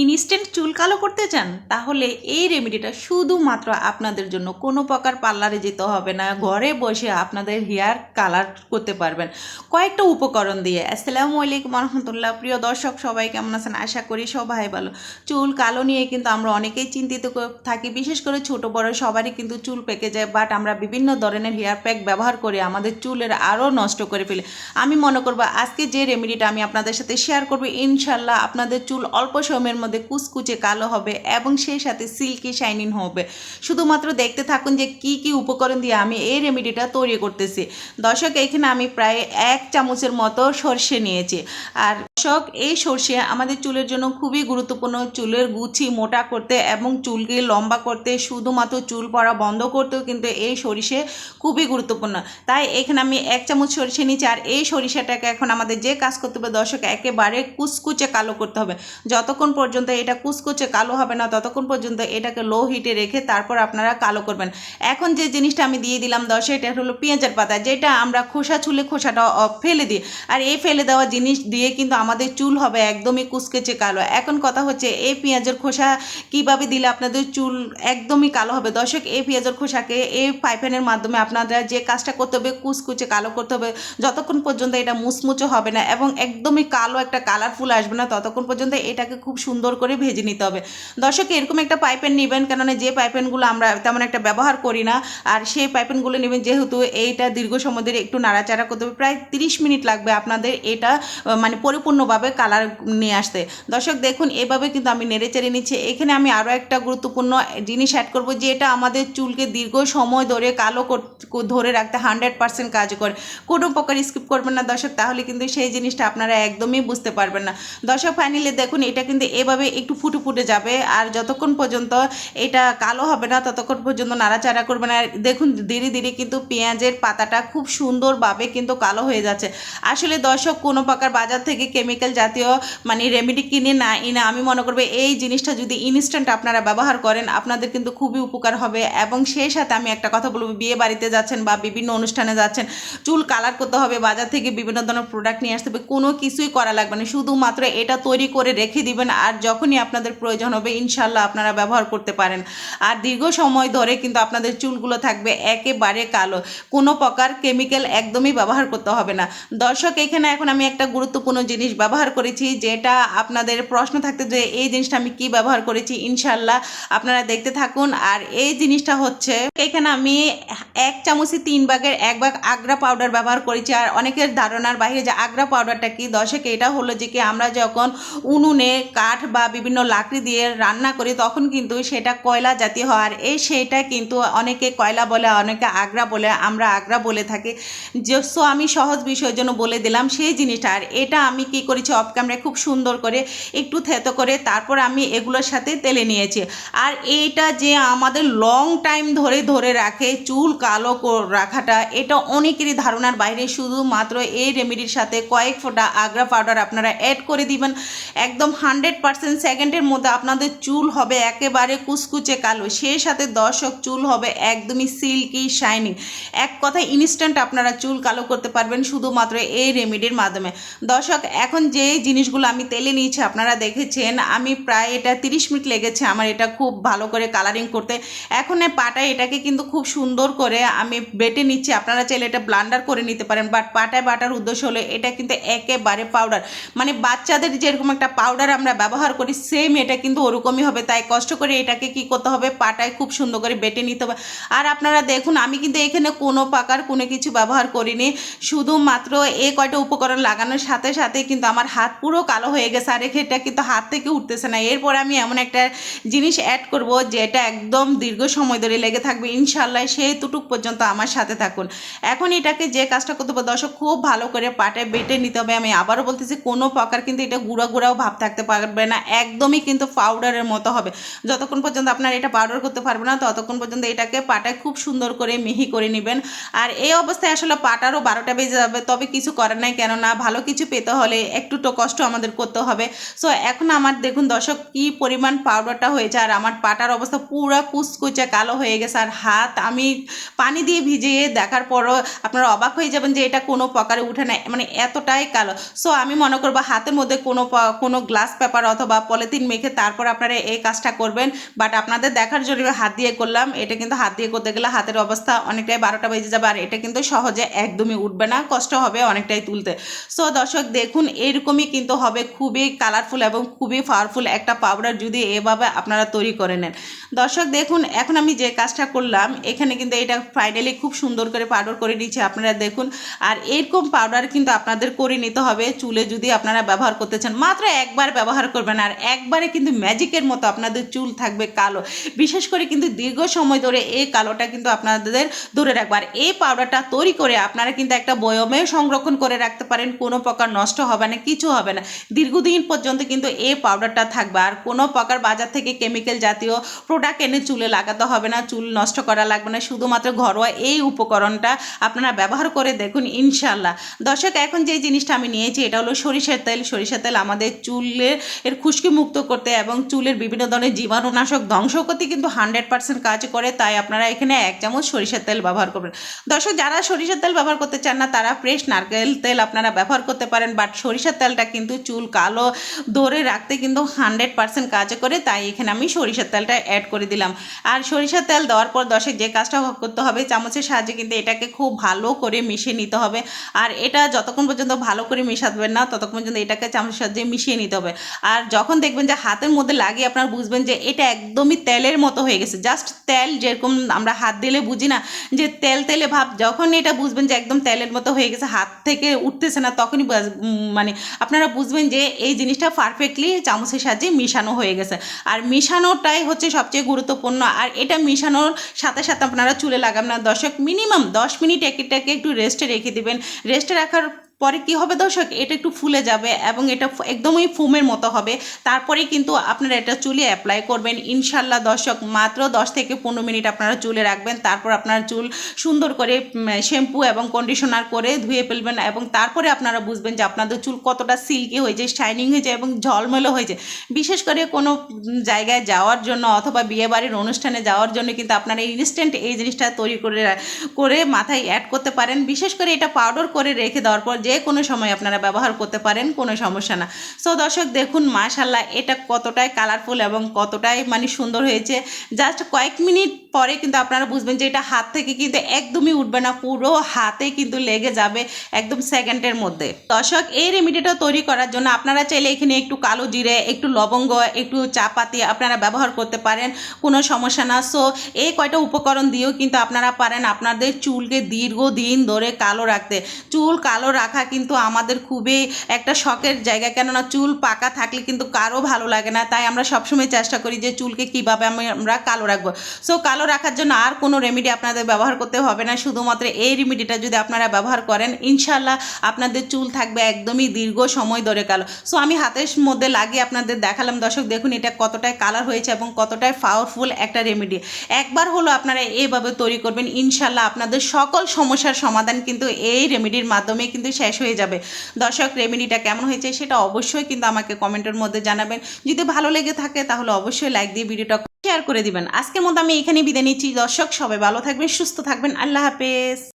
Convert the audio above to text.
Instant চুল কালো করতে চান? তাহলে এই রেমেডিটা শুধুমাত্র আপনাদের জন্য। কোনো প্রকার পার্লারে যেতে হবে না, ঘরে বসে আপনাদের হেয়ার কালার করতে পারবেন কয়েকটা উপকরণ দিয়ে। আসসালামু আলাইকুম রহমতুল্লাহ। প্রিয় দর্শক, সবাই কেমন আছেন? আশা করি সবাই ভালো। চুল কালো নিয়ে কিন্তু আমরা অনেকেই চিন্তিত থাকি, বিশেষ করে ছোট বড় সবারই কিন্তু চুল পেকে যায়, বাট আমরা বিভিন্ন ধরনের হেয়ার প্যাক ব্যবহার করে আমাদের চুলের আরও নষ্ট করে ফেলি। আমি মনে করবো আজকে যে রেমেডিটা আমি আপনাদের সাথে শেয়ার করবো, ইনশাল্লাহ আপনাদের চুল অল্প সময়ের মধ্যে কুচকুচে কালো হবে এবং সেই সাথে সিল্কি শাইনিং হবে। শুধুমাত্র দেখতে থাকুন যে কি কি উপকরণ দিয়ে আমি এই রেমেডিটা তৈরি করতেছি। দর্শক, এখানে আমি প্রায় 1 চামচের মতো সর্ষে নিয়েছি। আর দর্শক, এই সর্ষে আমাদের চুলের জন্য খুবই গুরুত্বপূর্ণ। চুলের গুছি মোটা করতে এবং চুলকে লম্বা করতে, শুধুমাত্র চুল পড়া বন্ধ করতেও কিন্তু এই সরিষে খুবই গুরুত্বপূর্ণ। তাই এখানে আমি 1 চামচ সরিষে নিচ্ছি। আর এই সরিষাটাকে এখন আমাদের যে কাজ করতে হবে দর্শক, একেবারে কুচকুচে কালো করতে হবে। যতক্ষণ পর্যন্ত এটা কুচকুচে কালো হবে না ততক্ষণ পর্যন্ত এটাকে লো হিটে রেখে তারপর আপনারা কালো করবেন। এখন যে জিনিসটা আমি দিয়ে দিলাম দর্শক, এটা হলো পেঁয়াজের পাতা, যেটা আমরা খোসা ছুলে খোসাটা ফেলে দিই। আর এই ফেলে দেওয়া জিনিস দিয়ে কিন্তু আমাদের চুল হবে একদমই কুচকুচে কালো। এখন কথা হচ্ছে, এই পেঁয়াজের খোসা কিভাবে দিলে আপনাদের চুল একদমই কালো হবে। দর্শক, এই পেঁয়াজের খোসাকে এই পাইপেনের মাধ্যমে আপনারা যে কাজটা করতে হবে, কুচকুচে কালো করতে হবে। যতক্ষণ পর্যন্ত এটা মুচমুচে হবে না এবং একদমই কালো একটা কালারফুল আসবে না ততক্ষণ পর্যন্ত এটাকে খুব সুন্দর করে ভেজে নিতে হবে। দর্শক, এরকম একটা পাইপেন নেবেন, কেননা যে পাইপেনগুলো আমরা তেমন একটা ব্যবহার করি না, আর সেই পাইপেনগুলো নেবেন। যেহেতু এইটা দীর্ঘ সময় ধরে একটু নাড়াচাড়া করতে হবে, প্রায় 30 মিনিট লাগবে আপনাদের এটা মানে পরিপূর্ণভাবে কালার নিয়ে আসতে। দর্শক দেখুন, এভাবে কিন্তু আমি নেড়েচেড়ে নিচ্ছি। এখানে আমি আরও একটা গুরুত্বপূর্ণ জিনিস অ্যাড করব, যে এটা আমাদের চুলকে দীর্ঘ সময় ধরে কালো ধরে রাখতে 100% কাজ করে। কোনো প্রকার স্কিপ করবেন না দর্শক, তাহলে কিন্তু সেই জিনিসটা আপনারা একদমই বুঝতে পারবেন না। দর্শক, ফাইনালি দেখুন, এটা কিন্তু এভাবে একটু ফুটে ফুটে যাবে। আর যতক্ষণ পর্যন্ত এটা কালো হবে না ততক্ষণ পর্যন্ত নাড়াচাড়া করবেন। আর দেখুন, ধীরে ধীরে কিন্তু পেঁয়াজের পাতাটা খুব সুন্দরভাবে কিন্তু কালো হয়ে যাচ্ছে। আসলে দর্শক, কোনো প্রকার বাজার থেকে কেমিক্যাল জাতীয় মানে রেমেডি কিনে না এনে আমি মনে করবো এই জিনিসটা যদি ইনস্ট্যান্ট আপনারা ব্যবহার করেন আপনাদের কিন্তু খুবই উপকার হবে। এবং সেই সাথে আমি একটা কথা বলবো, বিয়ে বাড়িতে যাচ্ছেন বা বিভিন্ন অনুষ্ঠানে যাচ্ছেন, চুল কালার করতে হবে, বাজার থেকে বিভিন্ন ধরনের প্রোডাক্ট নিয়ে আসতে হবে, কোনো কিছুই করা লাগবে না, শুধুমাত্র এটা তৈরি করে রেখে দিবেন। আর যখনই আপনাদের প্রয়োজন হবে ইনশাল্লাহ আপনারা ব্যবহার করতে পারেন। আর দীর্ঘ সময় ধরে কিন্তু আপনাদের চুলগুলো থাকবে একেবারে কালো। কোনো প্রকার কেমিক্যাল একদমই ব্যবহার করতে হবে না। দর্শক, এখানে এখন আমি একটা গুরুত্বপূর্ণ জিনিস ব্যবহার করেছি, যেটা আপনাদের প্রশ্ন থাকতে যে এই জিনিসটা আমি কি ব্যবহার করেছি, ইনশাল্লাহ আপনারা দেখতে থাকুন। আর এই জিনিসটা হচ্ছে, এখানে আমি 1 চামচে 3 ভাগের 1 ভাগ আগ্রা পাউডার ব্যবহার করেছি। আর অনেকের ধারণার বাইরে যে আগ্রা পাউডারটা কি দর্শক, এটা হলো যে কি আমরা যখন উনুনে কাঠ বা বিভিন্ন লাকড়ি দিয়ে রান্না করি তখন কিন্তু সেটা কয়লা জাতীয় হয়। আর সেটা কিন্তু অনেকে কয়লা বলে, অনেকে আগ্রা বলে, আমরা আগ্রা বলে থাকি। সো আমি সহজ বিষয়ের জন্য বলে দিলাম সেই জিনিসটা। আর এটা আমি কি করেছি, অফ ক্যামেরায় খুব সুন্দর করে একটু থেতো করে তারপর আমি এগুলোর সাথে তেলে নিয়েছি। আর এইটা যে আমাদের লং টাইম ধরে ধরে রাখে চুল কালো রাখাটা, এটা অনেকেরই ধারণার বাইরে। শুধুমাত্র এই রেমেডির সাথে কয়েক ফোঁটা আগ্রা পাউডার আপনারা অ্যাড করে দিবেন, একদম 100% সেকেন্ডের মধ্যে আপনাদের চুল হবে একেবারে কুচকুচে কালো। সেই সাথে দর্শক, চুল হবে একদমই সিল্কি শাইনিং। এক কথায় ইনস্ট্যান্ট আপনারা চুল কালো করতে পারবেন শুধুমাত্র এই রেমেডির মাধ্যমে। দর্শক, এখন যে জিনিসগুলো আমি তেলে নিয়েছি আপনারা দেখেছেন, আমি প্রায় এটা 30 মিনিট লেগেছে আমার এটা খুব ভালো করে কালারিং করতে। এখন পাটায় এটাকে কিন্তু খুব সুন্দর করে আমি বেটে নিচ্ছি। আপনারা চাইলে এটা ব্লান্ডার করে নিতে পারেন, বাট পাটায় বাটার উদ্দেশ্য হলো এটা কিন্তু একেবারে পাউডার, মানে বাচ্চাদের যেরকম একটা পাউডার আমরা ব্যবহার করি সেম এটা কিন্তু ওরকমই হবে। তাই কষ্ট করে এটাকে কি করতে হবে, পাটায় খুব সুন্দর করে বেটে নিতে হবে। আর আপনারা দেখুন, আমি কিন্তু এখানে কোনো প্রকার কোনো কিছু ব্যবহার করিনি, শুধুমাত্র এই কয়টা উপকরণ লাগানোর সাথে সাথে কিন্তু আমার হাত পুরো কালো হয়ে গেছে। আর এটা কিন্তু হাত থেকে উঠতেছে না। এরপর আমি এমন একটা জিনিস অ্যাড করব যেটা একদম দীর্ঘ সময় ধরে লেগে থাকবে, ইনশাল্লাহ সেই তুটুক পর্যন্ত আমার সাথে থাকুন। এখন এটাকে যে কাজটা করতে হবে দর্শক, খুব ভালো করে পাটায় বেটে নিতে হবে। আমি আবারও বলতেছি, কোনো প্রকার কিন্তু এটা গুঁড়া গুঁড়াও ভাব থাকতে পারবে না, একদমই কিন্তু পাউডারের মতো হবে। যতক্ষণ পর্যন্ত আপনার এটা পাউডার করতে পারবে না ততক্ষণ পর্যন্ত এটাকে পাটায় খুব সুন্দর করে মিহি করে নেবেন। আর এই অবস্থায় আসলে পাটারও 12টা বেজে যাবে, তবে কিছু করার নাই, কেননা ভালো কিছু পেতে হলে একটু তো কষ্ট আমাদের করতে হবে। সো এখন আমার দেখুন দর্শক কি পরিমাণ পাউডারটা হয়েছে, আর আমার পাটার অবস্থা পুরো কুচকুচে কালো হয়ে গেছে, আর হাত আমি পানি দিয়ে ভিজিয়ে দেখার পরও আপনারা অবাক হয়ে যাবেন যে এটা কোনো প্রকারে উঠে না, মানে এতটাই কালো। সো আমি মনে করবো হাতের মধ্যে কোনো গ্লাস পেপার অথবা পলিথিন মেখে তারপর আপনারা এই কাজটা করবেন। বাট আপনাদের দেখার জন্য হাত দিয়ে করলাম। এটা কিন্তু হাত দিয়ে করতে গেলে হাতের অবস্থা অনেকটাই 12টা বেজে যাবে, আর এটা কিন্তু সহজে একদমই উঠবে না, কষ্ট হবে অনেকটাই তুলতে। সো দর্শক দেখুন এরকমই কিন্তু হবে, খুবই কালারফুল এবং খুবই পাওয়ারফুল একটা পাউডার যদি এভাবে আপনারা তৈরি করে নেন। দর্শক দেখুন এখন আমি যে কাজটা করলাম এখানে কিন্তু এটা ফাইনালি খুব সুন্দর করে পাউডার করে নিচ্ছি, আপনারা দেখুন। আর এরকম পাউডার কিন্তু আপনাদের করে নিতে হবে চুলে যদি আপনারা ব্যবহার করতে চান। মাত্র একবার ব্যবহার করবেন, আর একবারে কিন্তু ম্যাজিকের মতো আপনাদের চুল থাকবে কালো। বিশেষ করে কিন্তু দীর্ঘ সময় ধরে এই কালোটা কিন্তু আপনাদের ধরে রাখবে। আর এই পাউডারটা তৈরি করে আপনারা কিন্তু একটা বয়মে সংরক্ষণ করে রাখতে পারেন, কোনো প্রকার নষ্ট হবে না, কিছু হবে না, দীর্ঘদিন পর্যন্ত কিন্তু এই পাউডারটা থাকবে। আর কোনো প্রকার বাজার থেকে কেমিক্যাল জাতীয় প্রোডাক্ট এনে চুলে লাগাতে হবে না, চুল নষ্ট করা লাগবে না, শুধুমাত্র ঘরোয়া এই উপকরণটা আপনারা ব্যবহার করে দেখুন ইনশাল্লাহ। দর্শক এখন যে জিনিসটা আমি নিয়েছি এটা হলো সরিষার তেল। সরিষার তেল আমাদের চুলের খুশকি মুক্ত করতে এবং চুলের বিভিন্ন ধরনের জীবাণুনাশক ধ্বংস করতে কিন্তু 100% কাজ করে, তাই আপনারা এখানে 1 চামচ সরিষার তেল ব্যবহার করবেন। দর্শক যারা সরিষার তেল ব্যবহার করতে চান না তারা ফ্রেশ নারকেল তেল আপনারা ব্যবহার করতে পারেন, বাট সরিষার তেলটা কিন্তু চুল কালো ধরে রাখতে কিন্তু 100% কাজ করে, তাই এখানে আমি সরিষার তেলটা অ্যাড করে দিলাম। আর সরিষার তেল দেওয়ার পর দর্শক যে কাজটা করতে হবে চামচের সাহায্যে কিন্তু এটাকে খুব ভালো করে মিশিয়ে নিতে হবে। আর এটা যতক্ষণ পর্যন্ত ভালো করে মেশাবেন না ততক্ষণ পর্যন্ত এটাকে চামচের সাহায্যে মিশিয়ে নিতে হবে। আর যখন দেখবেন যে হাতের মধ্যে লাগিয়ে আপনারা বুঝবেন যে এটা একদমই তেলের মতো হয়ে গেছে, জাস্ট তেল যেরকম আমরা হাত দিলে বুঝি না যে তেল তেলে ভাব, যখন এটা বুঝবেন যে একদম তেলের মতো হয়ে গেছে, হাত থেকে উঠতেছে না, তখনই মানে আপনারা বুঝবেন যে এই জিনিসটা পারফেক্টলি চামচের সাহায্যে মিশানো হয়ে গেছে। আর মিশানোটাই হচ্ছে সবচেয়ে গুরুত্বপূর্ণ। আর এটা মিশানোর সাথে সাথে আপনারা চুলে লাগাবেন না দর্শক, মিনিমাম 10 মিনিট এটাকে একটু রেস্টে রেখে দিবেন। রেস্টে রাখার পরে কি হবে দর্শক, এটা একটু ফুলে যাবে এবং এটা একদমই ফোমের মতো হবে। তারপরে কিন্তু আপনারা এটা চুলে অ্যাপ্লাই করবেন ইনশাল্লাহ। দর্শক মাত্র 10 থেকে 15 মিনিট আপনারা চুলে রাখবেন, তারপর আপনার চুল সুন্দর করে শ্যাম্পু এবং কন্ডিশনার করে ধুয়ে ফেলবেন, এবং তারপরে আপনারা বুঝবেন যে আপনাদের চুল কতটা সিল্কি হয়েছে, শাইনিং হয়েছে এবং ঝলমলো হয়েছে। বিশেষ করে কোনো জায়গায় যাওয়ার জন্য অথবা বিয়েবাড়ির অনুষ্ঠানে যাওয়ার জন্য কিন্তু আপনারা ইনস্ট্যান্ট এই জিনিসটা তৈরি করে মাথায় অ্যাড করতে পারেন। বিশেষ করে এটা পাউডার করে রেখে দেওয়ার পর যে কোনো সময় আপনারা ব্যবহার করতে পারেন, কোনো সমস্যা না। সো দর্শক দেখুন মাশাআল্লাহ এটা কতটাই কালারফুল এবং কতটাই মানে সুন্দর হয়েছে। জাস্ট কয়েক মিনিট পরে কিন্তু আপনারা বুঝবেন যে এটা হাত থেকে কিন্তু একদমই উঠবে না, পুরো হাতে কিন্তু লেগে যাবে একদম সেকেন্ডের মধ্যে। দর্শক এই রেমেডিটা তৈরি করার জন্য আপনারা চাইলে এখানে একটু কালো জিরে, একটু লবঙ্গ, একটু চা পাতি আপনারা ব্যবহার করতে পারেন, কোনো সমস্যা না। সো এই কয়টা উপকরণ দিয়েও কিন্তু আপনারা পারেন আপনাদের চুলকে দীর্ঘদিন ধরে কালো রাখতে। চুল কালো রাখা কিন্তু আমাদের খুবই একটা শখের জায়গা, কেননা চুল পাকা থাকলে কিন্তু কারো ভালো লাগে না, তাই আমরা সবসময় চেষ্টা করি যে চুলকে কীভাবে আমরা কালো রাখবো। সো কালো রাখার জন্য আর কোনো রেমেডি আপনাদের ব্যবহার করতে হবে না, শুধুমাত্র এই রেমেডিটা যদি আপনারা ব্যবহার করেন ইনশাল্লাহ আপনাদের চুল থাকবে একদমই দীর্ঘ সময় ধরে কালো। সো আমি হাতের মধ্যে লাগিয়ে আপনাদের দেখালাম দর্শক, দেখুন এটা কতটাই কালার হয়েছে এবং কতটাই পাওয়ারফুল একটা রেমেডি। একবার হলো আপনারা এইভাবে তৈরি করবেন ইনশাল্লাহ আপনাদের সকল সমস্যার সমাধান কিন্তু এই রেমেডির মাধ্যমে কিন্তু শেষ হয়ে যাবে। দর্শক রেমেডিটা কেমন হয়েছে সেটা অবশ্যই কিন্তু আমাকে কমেন্টের মধ্যে জানাবেন। যদি ভালো লেগে থাকে তাহলে অবশ্যই লাইক দিয়ে ভিডিওটা শেয়ার করে দিবেন। আজকের মতো আমি এখানেই বিদায় নিচ্ছি দর্শক, সবাই ভালো থাকবেন, সুস্থ থাকবেন, আল্লাহ হাফেজ।